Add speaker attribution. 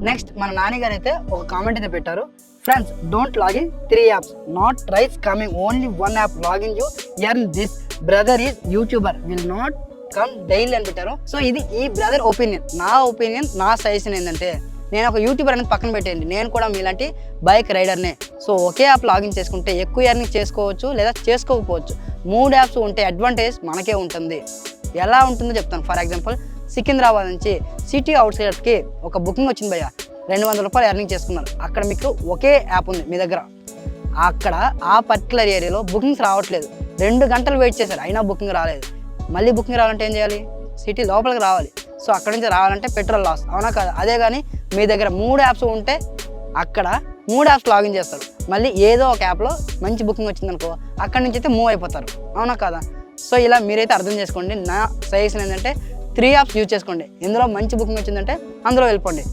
Speaker 1: Next మన నాని గారు అయితే ఒక కామెంట్ అయితే పెట్టారు, friends don't login 3 apps, not tries coming, only 1 app login you earn this, brother is YouTuber will not come daily అని పెట్టారు. సో ఇది ఈ బ్రదర్ ఒపీనియన్. నా ఒపీనియన్, నా సజెషన్ ఏంటంటే, నేను ఒక యూట్యూబర్ అనేది పక్కన పెట్టేయండి, నేను కూడా మీలాంటి బైక్ రైడర్నే. సో ఒకే యాప్ లాగిన్ చేసుకుంటే ఎక్కువ ఎర్నింగ్ చేసుకోవచ్చు లేదా చేసుకోకపోవచ్చు. 3 యాప్స్ ఉంటే అడ్వాంటేజ్ మనకే ఉంటుంది. ఎలా ఉంటుందో చెప్తాను. ఫర్ ఎగ్జాంపుల్, సికింద్రాబాద్ నుంచి సిటీ అవుట్సైడర్స్కి ఒక బుకింగ్ వచ్చింది భయ్య, 200 రూపాయలు ఎర్నింగ్ చేసుకున్నారు. అక్కడ మీకు ఒకే యాప్ ఉంది మీ దగ్గర, అక్కడ ఆ పర్టికులర్ ఏరియాలో బుకింగ్స్ రావట్లేదు. 2 గంటలు వెయిట్ చేశారు, అయినా బుకింగ్ రాలేదు. మళ్ళీ బుకింగ్ రావాలంటే ఏం చేయాలి? సిటీ లోపలికి రావాలి. సో అక్కడి నుంచి రావాలంటే పెట్రోల్ లాస్, అవునా కాదు? అదే కానీ మీ దగ్గర 3 యాప్స్ ఉంటే అక్కడ 3 యాప్స్ లాగిన్ చేస్తారు, మళ్ళీ ఏదో ఒక యాప్లో మంచి బుకింగ్ వచ్చిందనుకో అక్కడి నుంచి అయితే మూవ్ అయిపోతారు, అవునా కాదా? సో ఇలా మీరైతే అర్థం చేసుకోండి. నా సజెషన్ ఏంటంటే 3 యాప్స్ యూజ్ చేసుకోండి. ఇందులో మంచి బుకింగ్ వచ్చిందంటే అందులో వెళ్ళిపోండి.